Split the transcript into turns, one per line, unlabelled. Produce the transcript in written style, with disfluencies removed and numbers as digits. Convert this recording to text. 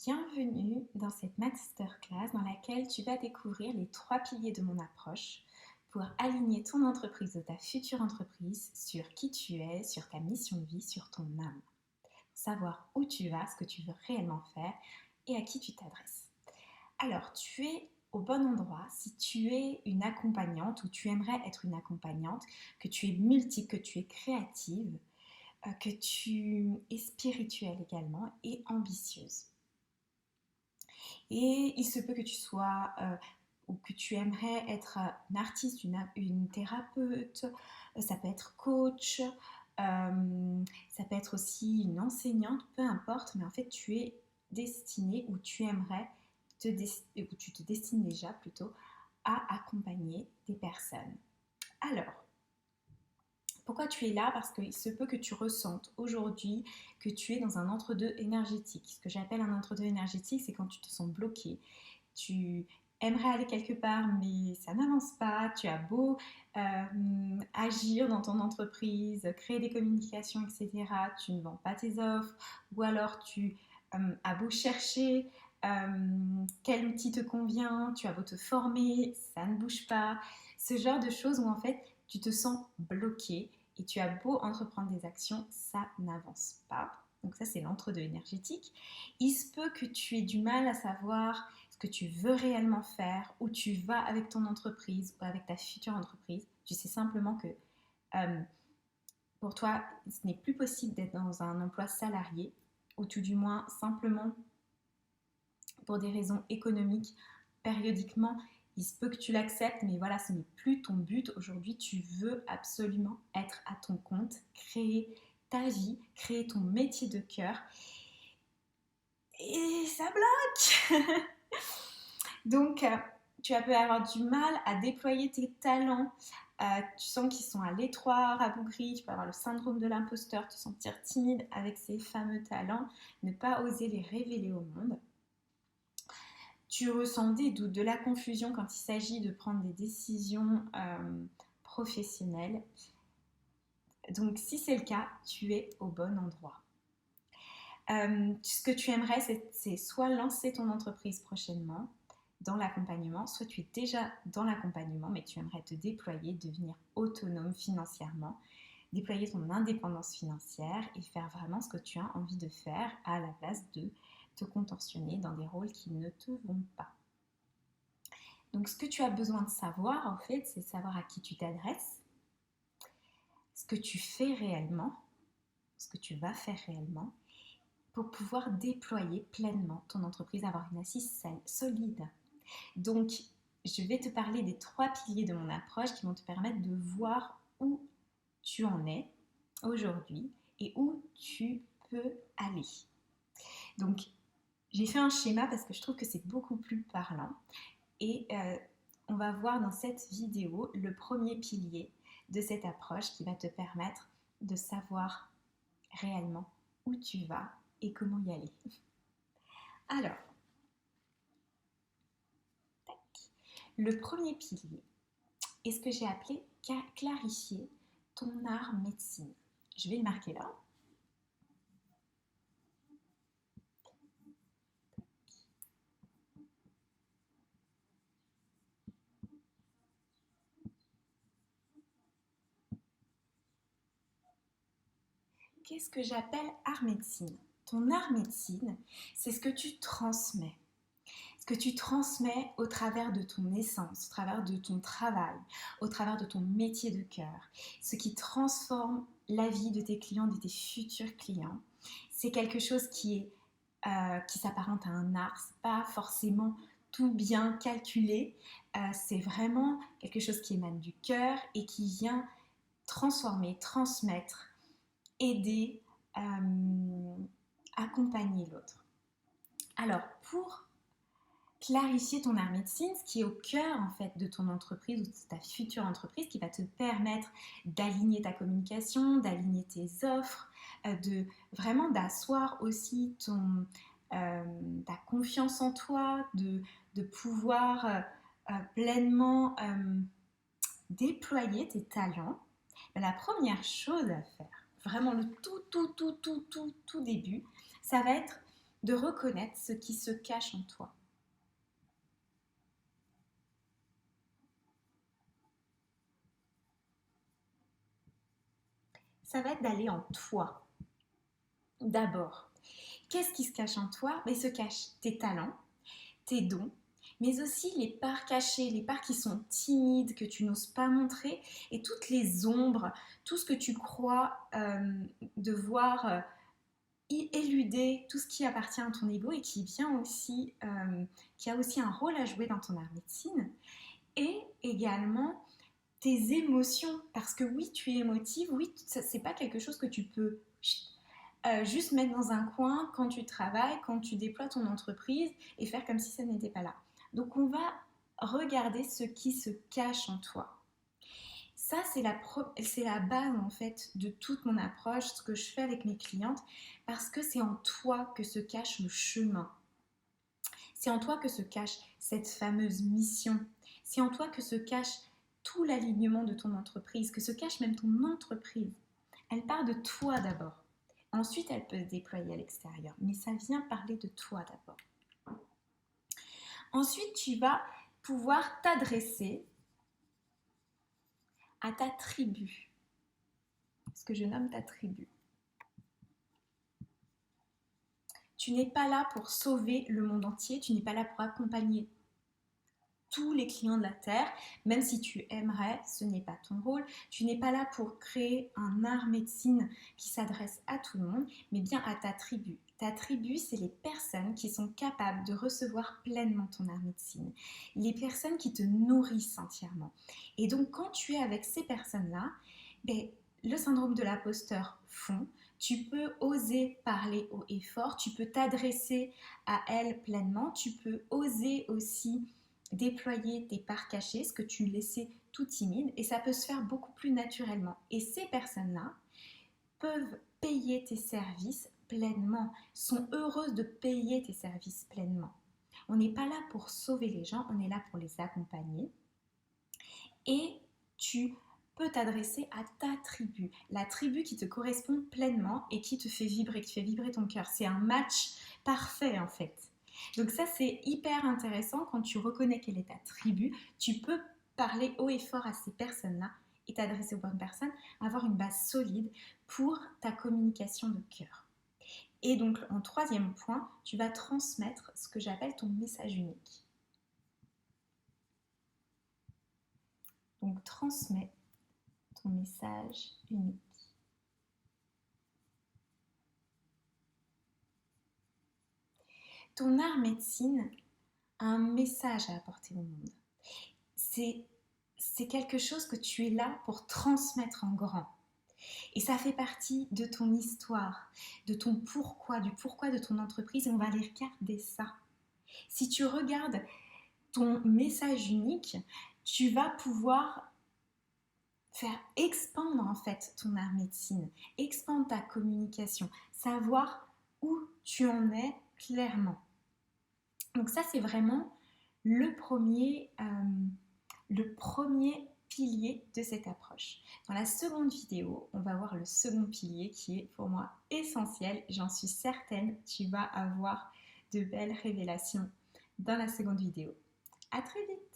Bienvenue dans cette masterclass dans laquelle tu vas découvrir les 3 piliers de mon approche pour aligner ton entreprise ou ta future entreprise sur qui tu es, sur ta mission de vie, sur ton âme. Savoir où tu vas, ce que tu veux réellement faire et à qui tu t'adresses. Alors, tu es au bon endroit si tu es une accompagnante ou tu aimerais être une accompagnante, que tu es multiple, que tu es créative, que tu es spirituelle également et ambitieuse. Et il se peut que tu sois ou que tu aimerais être une artiste, une thérapeute, ça peut être coach, ça peut être aussi une enseignante, peu importe, mais en fait tu es destinée ou tu aimerais ou tu te destines déjà plutôt à accompagner des personnes. Alors, pourquoi tu es là? Parce qu'il se peut que tu ressentes aujourd'hui que tu es dans un entre-deux énergétique. Ce que j'appelle un entre-deux énergétique, c'est quand tu te sens bloqué. Tu aimerais aller quelque part, mais ça n'avance pas. Tu as beau agir dans ton entreprise, créer des communications, etc. Tu ne vends pas tes offres. Ou alors tu as beau chercher quel outil te convient, tu as beau te former, ça ne bouge pas. Ce genre de choses où en fait tu te sens bloqué et tu as beau entreprendre des actions, ça n'avance pas. Donc ça, c'est l'entre-deux énergétique. Il se peut que tu aies du mal à savoir ce que tu veux réellement faire, où tu vas avec ton entreprise ou avec ta future entreprise. Tu sais simplement que pour toi, ce n'est plus possible d'être dans un emploi salarié, ou tout du moins simplement pour des raisons économiques, périodiquement, il se peut que tu l'acceptes, mais voilà, ce n'est plus ton but. Aujourd'hui, tu veux absolument être à ton compte, créer ta vie, créer ton métier de cœur. Et ça bloque. Donc, tu peux avoir du mal à déployer tes talents. Tu sens qu'ils sont à l'étroit, rabougris. Tu peux avoir le syndrome de l'imposteur, te sentir timide avec ces fameux talents, ne pas oser les révéler au monde. Tu ressens des doutes, de la confusion quand il s'agit de prendre des décisions professionnelles. Donc, si c'est le cas, tu es au bon endroit. Ce que tu aimerais, c'est soit lancer ton entreprise prochainement dans l'accompagnement, soit tu es déjà dans l'accompagnement, mais tu aimerais te déployer, devenir autonome financièrement, déployer ton indépendance financière et faire vraiment ce que tu as envie de faire à la place de te contorsionner dans des rôles qui ne te vont pas. Donc, ce que tu as besoin de savoir, en fait, c'est savoir à qui tu t'adresses, ce que tu fais réellement, ce que tu vas faire réellement, pour pouvoir déployer pleinement ton entreprise, avoir une assise solide. Donc, je vais te parler des 3 piliers de mon approche qui vont te permettre de voir où tu en es aujourd'hui et où tu peux aller. Donc, j'ai fait un schéma parce que je trouve que c'est beaucoup plus parlant. Et on va voir dans cette vidéo le premier pilier de cette approche qui va te permettre de savoir réellement où tu vas et comment y aller. Alors, le premier pilier est ce que j'ai appelé clarifier ton art médecine. Je vais le marquer là. Qu'est-ce que j'appelle art médecine? Ton art médecine, c'est ce que tu transmets. Ce que tu transmets au travers de ton essence, au travers de ton travail, au travers de ton métier de cœur. Ce qui transforme la vie de tes clients, de tes futurs clients. C'est quelque chose qui s'apparente à un art. C'est pas forcément tout bien calculé. C'est vraiment quelque chose qui émane du cœur et qui vient transformer, transmettre, aider, accompagner l'autre. Alors, pour clarifier ton art médecine, ce qui est au cœur en fait de ton entreprise ou de ta future entreprise, qui va te permettre d'aligner ta communication, d'aligner tes offres, de vraiment d'asseoir aussi ta confiance en toi, de pouvoir pleinement déployer tes talents. La première chose à faire, vraiment le tout début, ça va être de reconnaître ce qui se cache en toi. Ça va être d'aller en toi. D'abord, qu'est-ce qui se cache en toi? Il se cache tes talents, tes dons, mais aussi les parts cachées, les parts qui sont timides, que tu n'oses pas montrer, et toutes les ombres, tout ce que tu crois devoir éluder, tout ce qui appartient à ton ego et qui vient aussi, qui a aussi un rôle à jouer dans ton art médecine, et également tes émotions, parce que oui, tu es émotive, oui, c'est pas quelque chose que tu peux juste mettre dans un coin quand tu travailles, quand tu déploies ton entreprise et faire comme si ça n'était pas là. Donc on va regarder ce qui se cache en toi. Ça, c'est la base en fait de toute mon approche, ce que je fais avec mes clientes, parce que c'est en toi que se cache le chemin. C'est en toi que se cache cette fameuse mission. C'est en toi que se cache tout l'alignement de ton entreprise, que se cache même ton entreprise. Elle part de toi d'abord. Ensuite, elle peut se déployer à l'extérieur, mais ça vient parler de toi d'abord. Ensuite, tu vas pouvoir t'adresser à ta tribu, ce que je nomme ta tribu. Tu n'es pas là pour sauver le monde entier, tu n'es pas là pour accompagner tous les clients de la Terre, même si tu aimerais, ce n'est pas ton rôle. Tu n'es pas là pour créer un art médecine qui s'adresse à tout le monde, mais bien à ta tribu. Ta tribu, c'est les personnes qui sont capables de recevoir pleinement ton art médecine, les personnes qui te nourrissent entièrement. Et donc, quand tu es avec ces personnes-là, le syndrome de l'imposteur fond. Tu peux oser parler haut et fort, tu peux t'adresser à elles pleinement, tu peux oser aussi déployer tes parts cachées, ce que tu laissais tout timide, et ça peut se faire beaucoup plus naturellement. Et ces personnes-là peuvent payer tes services pleinement, sont heureuses de payer tes services pleinement. On n'est pas là pour sauver les gens, on est là pour les accompagner. Et tu peux t'adresser à ta tribu, la tribu qui te correspond pleinement et qui te fait vibrer, qui fait vibrer ton cœur. C'est un match parfait en fait. Donc ça, c'est hyper intéressant quand tu reconnais quelle est ta tribu. Tu peux parler haut et fort à ces personnes-là et t'adresser aux bonnes personnes, avoir une base solide pour ta communication de cœur. Et donc, en troisième point, tu vas transmettre ce que j'appelle ton message unique. Donc, transmets ton message unique. Ton art médecine a un message à apporter au monde. C'est quelque chose que tu es là pour transmettre en grand. Et ça fait partie de ton histoire, de ton pourquoi, du pourquoi de ton entreprise. Et on va aller regarder ça. Si tu regardes ton message unique, tu vas pouvoir faire expandre en fait ton art médecine, expandre ta communication, savoir où tu en es clairement. Donc ça, c'est vraiment le premier pilier de cette approche. Dans la seconde vidéo, on va voir le second pilier qui est pour moi essentiel. J'en suis certaine, tu vas avoir de belles révélations dans la seconde vidéo. À très vite!